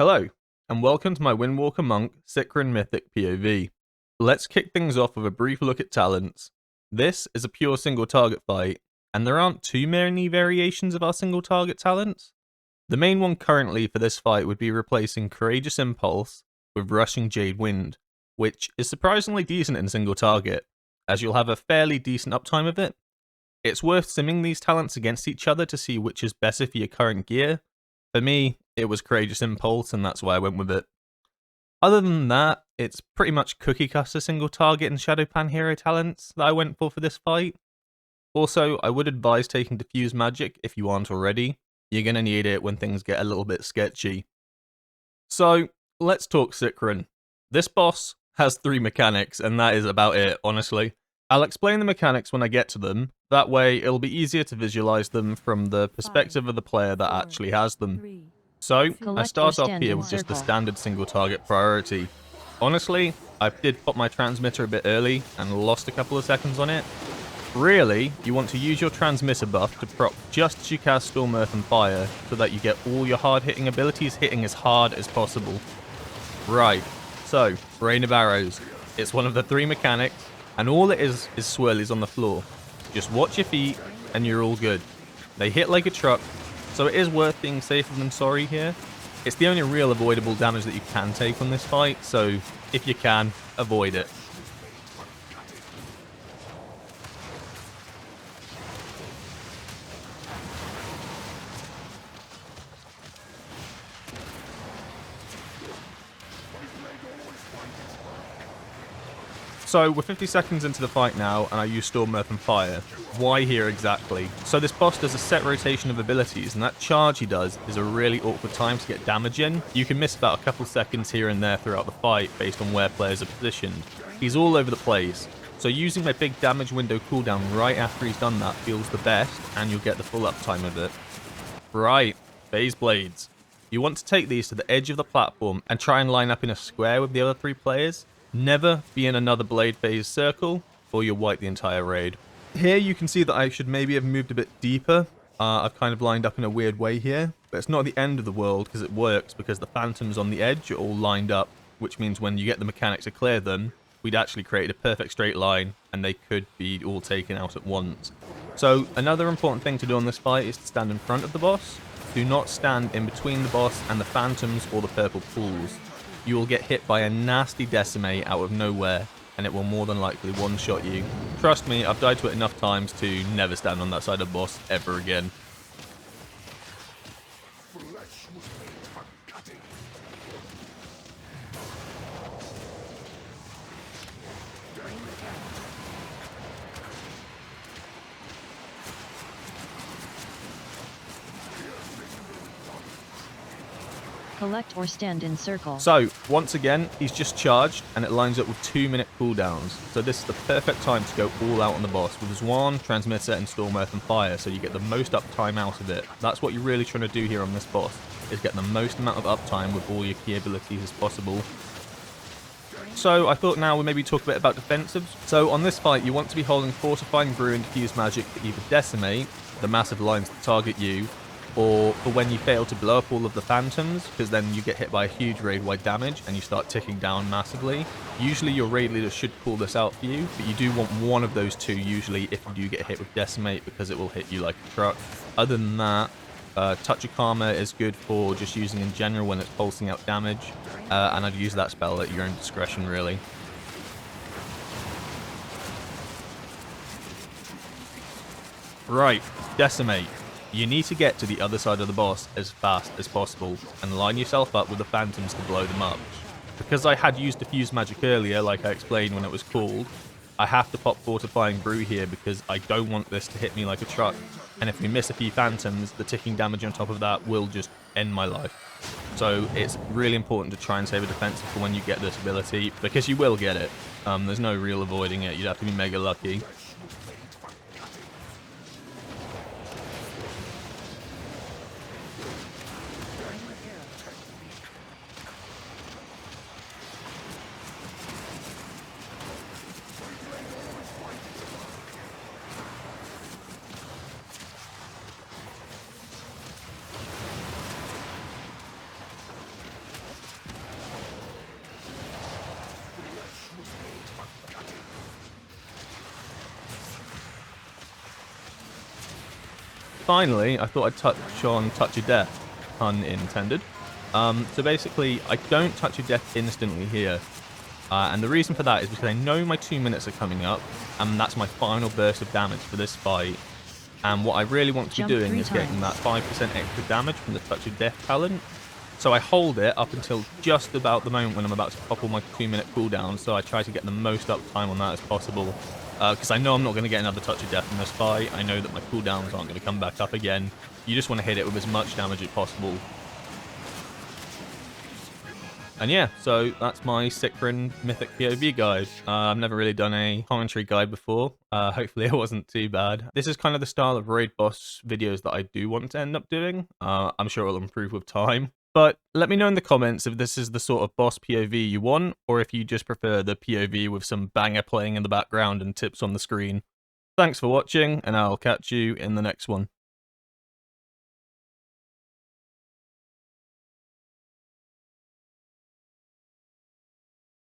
Hello, and welcome to my Windwalker Monk SIKRAN Mythic POV. Let's kick things off with a brief look at talents. This is a pure single target fight, and there aren't too many variations of our single target talents. The main one currently for this fight would be replacing Courageous Impulse with Rushing Jade Wind, which is surprisingly decent in single target, as you'll have a fairly decent uptime of it. It's worth simming these talents against each other to see which is better for your current gear. For me, it was Courageous Impulse, and that's why I went with it. Other than that, it's pretty much cookie cutter single target and Shadowpan hero talents that I went for this fight. Also, I would advise taking Diffuse Magic if you aren't already. You're going to need it when things get a little bit sketchy. So, let's talk SIKRAN. This boss has 3 mechanics, and that is about it, honestly. I'll explain the mechanics when I get to them, that way it'll be easier to visualize them from the perspective of the player that actually has them. So, I start off here with just the standard single target priority. Honestly, I did pop my transmitter a bit early and lost a couple of seconds on it. Really, you want to use your transmitter buff to proc just as you cast Storm, Earth and Fire, so that you get all your hard hitting abilities hitting as hard as possible. Right, so, Rain of Arrows. It's one of the 3 mechanics, and all it is swirlies on the floor. Just watch your feet, and you're all good. They hit like a truck, so it is worth being safer than sorry here. It's the only real avoidable damage that you can take on this fight, so if you can, avoid it. So we're 50 seconds into the fight now, and I use Storm, Earth and Fire. Why here exactly? So this boss does a set rotation of abilities, and that charge he does is a really awkward time to get damage in. You can miss about a couple seconds here and there throughout the fight based on where players are positioned. He's all over the place, so using my big damage window cooldown right after he's done that feels the best, and you'll get the full uptime of it. Right, Phase Blades. You want to take these to the edge of the platform and try and line up in a square with the other 3 players. Never be in another blade phase circle, or you'll wipe the entire raid. Here you can see that I should maybe have moved a bit deeper. I've kind of lined up in a weird way here, but it's not the end of the world because it works, because the phantoms on the edge are all lined up, which means when you get the mechanic to clear them, we'd actually create a perfect straight line, and they could be all taken out at once. So another important thing to do on this fight is to stand in front of the boss. Do not stand in between the boss and the phantoms or the purple pools. You will get hit by a nasty decimate out of nowhere, and it will more than likely one-shot you. Trust me, I've died to it enough times to never stand on that side of the boss ever again. Collect or stand in circle. So, once again, he's just charged, and it lines up with 2-minute cooldowns. So this is the perfect time to go all out on the boss with Zwan, Transmitter, and Storm, Earth and Fire, so you get the most uptime out of it. That's what you're really trying to do here on this boss, is get the most amount of uptime with all your key abilities as possible. So I thought now we'll maybe talk a bit about defensives. So on this fight, you want to be holding Fortifying Brew and Diffuse Magic to either decimate the massive lines that target you, or for when you fail to blow up all of the phantoms, because then you get hit by a huge raid-wide damage and you start ticking down massively. Usually your raid leader should call this out for you, but you do want one of those 2 usually if you do get hit with decimate, because it will hit you like a truck. Other than that, Touch of Karma is good for just using in general when it's pulsing out damage, and I'd use that spell at your own discretion really. Right, Decimate. You need to get to the other side of the boss as fast as possible, and line yourself up with the phantoms to blow them up. Because I had used Diffuse Magic earlier, like I explained when it was called, I have to pop Fortifying Brew here because I don't want this to hit me like a truck. And if we miss a few phantoms, the ticking damage on top of that will just end my life. So it's really important to try and save a defensive for when you get this ability, because you will get it. There's no real avoiding it, you'd have to be mega lucky. finally, I thought I'd touch on Touch of Death, pun intended. So basically, I don't Touch of Death instantly here. And the reason for that is because I know my 2 minutes are coming up, and that's my final burst of damage for this fight. And what I really want to be doing is getting that 5% extra damage from the Touch of Death talent. So I hold it up until just about the moment when I'm about to pop all my 2-minute cooldown, so I try to get the most uptime on that as possible. Because I know I'm not going to get another Touch of Death in this fight. I know that my cooldowns aren't going to come back up again. You just want to hit it with as much damage as possible. And yeah, so that's my SIKRAN Mythic POV guide. I've never really done a commentary guide before. Hopefully it wasn't too bad. This is kind of the style of raid boss videos that I do want to end up doing. I'm sure it'll improve with time. But let me know in the comments if this is the sort of boss POV you want, or if you just prefer the POV with some banger playing in the background and tips on the screen. Thanks for watching, and I'll catch you in the next one.